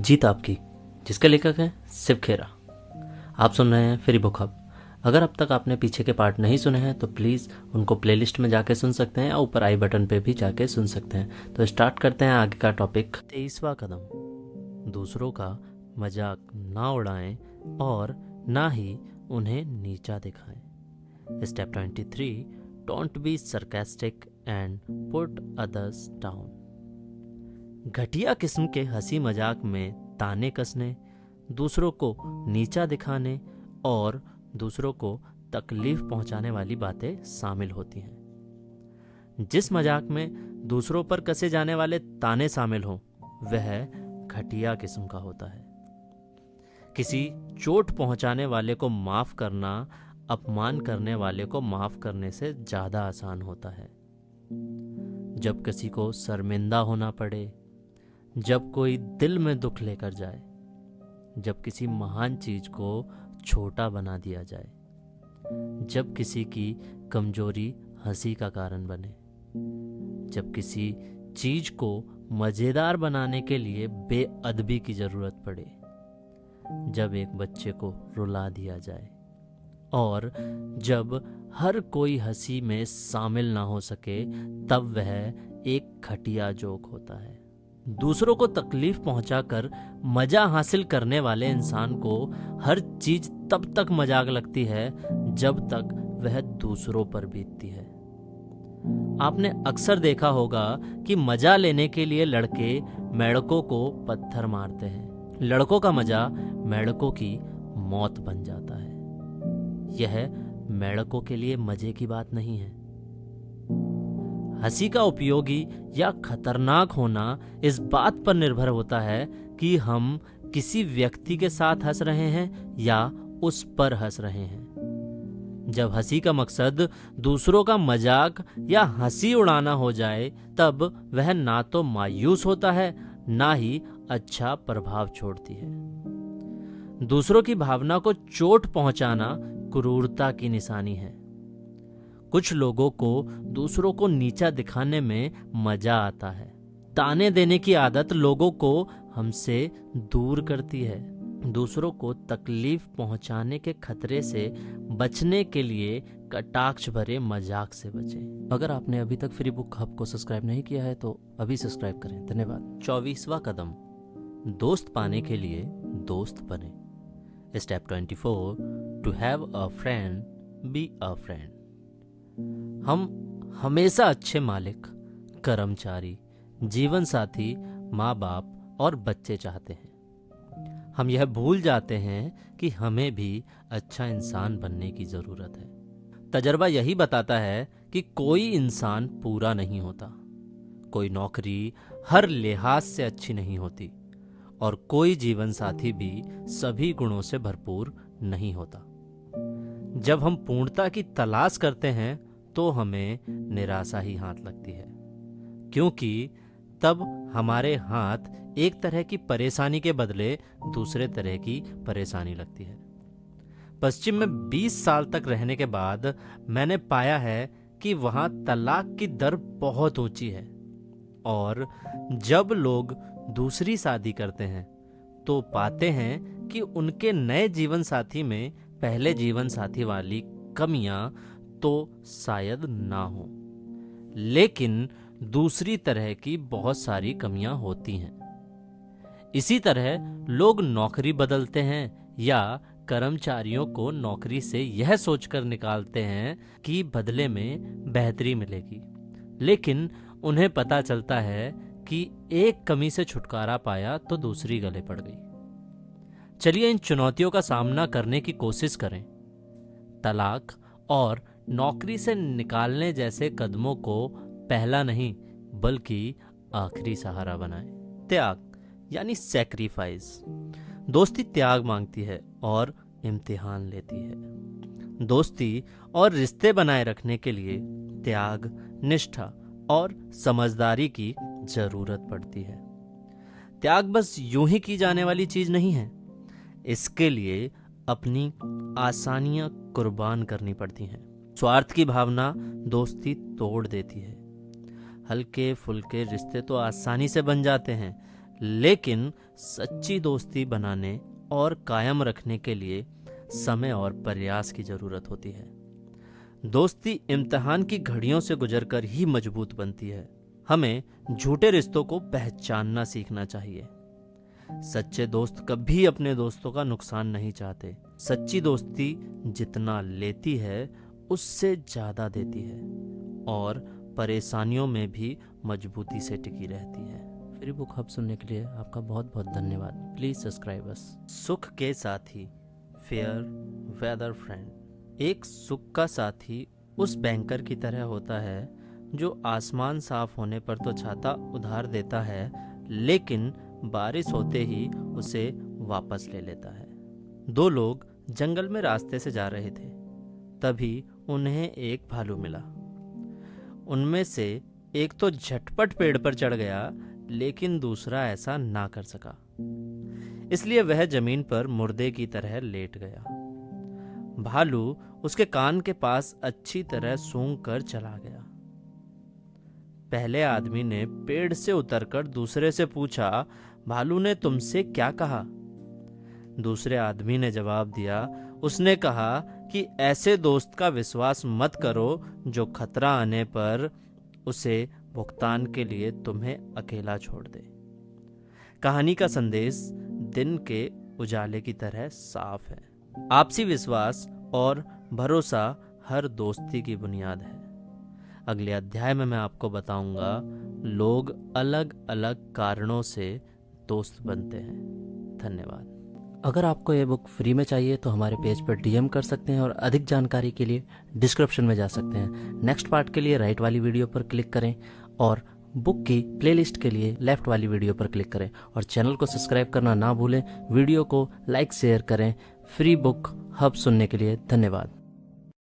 जीत आपकी, जिसके लेखक हैं शिव खेरा। आप सुन रहे हैं फ्री बुक हब। अगर अब तक आपने पीछे के पार्ट नहीं सुने हैं तो प्लीज़ उनको प्लेलिस्ट में जाके सुन सकते हैं, या ऊपर आई बटन पे भी जाके सुन सकते हैं। तो स्टार्ट करते हैं आगे का टॉपिक। 23वां कदम, दूसरों का मजाक ना उड़ाएं और ना ही उन्हें नीचा दिखाएं। Step 23, don't be sarcastic and put others down. घटिया किस्म के हंसी मजाक में ताने कसने, दूसरों को नीचा दिखाने और दूसरों को तकलीफ पहुंचाने वाली बातें शामिल होती हैं। जिस मजाक में दूसरों पर कसे जाने वाले ताने शामिल हों वह घटिया किस्म का होता है। किसी चोट पहुंचाने वाले को माफ करना अपमान करने वाले को माफ करने से ज्यादा आसान होता है। जब किसी को शर्मिंदा होना पड़े, जब कोई दिल में दुख लेकर जाए, जब किसी महान चीज को छोटा बना दिया जाए, जब किसी की कमजोरी हंसी का कारण बने, जब किसी चीज को मजेदार बनाने के लिए बेअदबी की जरूरत पड़े, जब एक बच्चे को रुला दिया जाए और जब हर कोई हंसी में शामिल ना हो सके, तब वह एक घटिया जोक होता है। दूसरों को तकलीफ पहुंचाकर मजा हासिल करने वाले इंसान को हर चीज तब तक मजाक लगती है जब तक वह दूसरों पर बीतती है। आपने अक्सर देखा होगा कि मजा लेने के लिए लड़के मेंढकों को पत्थर मारते हैं। लड़कों का मजा मेंढकों की मौत बन जाता है। यह मेंढकों के लिए मजे की बात नहीं है। हंसी का उपयोगी या खतरनाक होना इस बात पर निर्भर होता है कि हम किसी व्यक्ति के साथ हंस रहे हैं या उस पर हंस रहे हैं। जब हंसी का मकसद दूसरों का मजाक या हंसी उड़ाना हो जाए, तब वह ना तो मायूस होता है ना ही अच्छा प्रभाव छोड़ती है। दूसरों की भावना को चोट पहुंचाना क्रूरता की निशानी है। कुछ लोगों को दूसरों को नीचा दिखाने में मजा आता है। ताने देने की आदत लोगों को हमसे दूर करती है। दूसरों को तकलीफ पहुंचाने के खतरे से बचने के लिए कटाक्ष भरे मजाक से बचें। अगर आपने अभी तक फ्री बुक हब को सब्सक्राइब नहीं किया है तो अभी सब्सक्राइब करें। धन्यवाद। 24वां कदम, दोस्त पाने के लिए दोस्त बने। Step 24, to have a friend be a friend. हम हमेशा अच्छे मालिक, कर्मचारी, जीवन साथी, माँ बाप और बच्चे चाहते हैं। हम यह भूल जाते हैं कि हमें भी अच्छा इंसान बनने की जरूरत है। तजर्बा यही बताता है कि कोई इंसान पूरा नहीं होता, कोई नौकरी हर लिहाज से अच्छी नहीं होती और कोई जीवन साथी भी सभी गुणों से भरपूर नहीं होता। जब हम पूर्णता की तलाश करते हैं तो हमें निराशा ही हाथ लगती है, क्योंकि तब हमारे हाथ एक तरह की परेशानी के बदले दूसरे तरह की परेशानी लगती है। पश्चिम में 20 साल तक रहने के बाद मैंने पाया है कि वहां तलाक की दर बहुत ऊंची है और जब लोग दूसरी शादी करते हैं तो पाते हैं कि उनके नए जीवन साथी में पहले जीवन साथी वाली कमियां तो शायद ना हो, लेकिन दूसरी तरह की बहुत सारी कमियां होती हैं। इसी तरह लोग नौकरी बदलते हैं या कर्मचारियों को नौकरी से यह सोचकर निकालते हैं कि बदले में बेहतरी मिलेगी, लेकिन उन्हें पता चलता है कि एक कमी से छुटकारा पाया तो दूसरी गले पड़ गई। चलिए इन चुनौतियों का सामना करने की कोशिश करें। तलाक और नौकरी से निकालने जैसे कदमों को पहला नहीं बल्कि आखिरी सहारा बनाएं। त्याग यानी सैक्रिफाइस। दोस्ती त्याग मांगती है और इम्तिहान लेती है। दोस्ती और रिश्ते बनाए रखने के लिए त्याग, निष्ठा और समझदारी की जरूरत पड़ती है। त्याग बस यूं ही की जाने वाली चीज नहीं है। इसके लिए अपनी आसानियां कुर्बान करनी पड़ती हैं। स्वार्थ की भावना दोस्ती तोड़ देती है। हल्के फुल्के रिश्ते तो आसानी से बन जाते हैं, लेकिन सच्ची दोस्ती बनाने और कायम रखने के लिए समय और प्रयास की जरूरत होती है। दोस्ती इम्तिहान की घड़ियों से गुजरकर ही मजबूत बनती है। हमें झूठे रिश्तों को पहचानना सीखना चाहिए। सच्चे दोस्त कभी अपने दोस्तों का नुकसान नहीं चाहते। सच्ची दोस्ती जितना लेती है उससे ज्यादा देती है और परेशानियों में भी मजबूती से टिकी रहती है। फ्री बुक हब सुनने के लिए आपका बहुत बहुत धन्यवाद। Please subscribe us. सुख के साथी, फेयर वेदर फ्रेंड। एक सुख का साथी उस बैंकर की तरह होता है जो आसमान साफ होने पर तो छाता उधार देता है, लेकिन बारिश होते ही उसे वापस ले लेता है। दो लोग जंगल में रास्ते से जा रहे थे, तभी उन्हें एक भालू मिला। उनमें से एक तो झटपट पेड़ पर चढ़ गया, लेकिन दूसरा ऐसा ना कर सका, इसलिए वह जमीन पर मुर्दे की तरह लेट गया। भालू उसके कान के पास अच्छी तरह सूंघ कर चला गया। पहले आदमी ने पेड़ से उतरकर दूसरे से पूछा, भालू ने तुमसे क्या कहा? दूसरे आदमी ने जवाब दिया, उसने कहा कि ऐसे दोस्त का विश्वास मत करो जो खतरा आने पर उसे भुगतान के लिए तुम्हें अकेला छोड़ दे। कहानी का संदेश दिन के उजाले की तरह साफ है। आपसी विश्वास और भरोसा हर दोस्ती की बुनियाद है। अगले अध्याय में मैं आपको बताऊंगा लोग अलग अलग कारणों से दोस्त बनते हैं। धन्यवाद। अगर आपको ये बुक फ्री में चाहिए तो हमारे पेज पर डीएम कर सकते हैं और अधिक जानकारी के लिए डिस्क्रिप्शन में जा सकते हैं। नेक्स्ट पार्ट के लिए राइट वाली वीडियो पर क्लिक करें और बुक की प्लेलिस्ट के लिए लेफ्ट वाली वीडियो पर क्लिक करें और चैनल को सब्सक्राइब करना ना भूलें। वीडियो को लाइक शेयर करें। फ्री बुक हब सुनने के लिए धन्यवाद।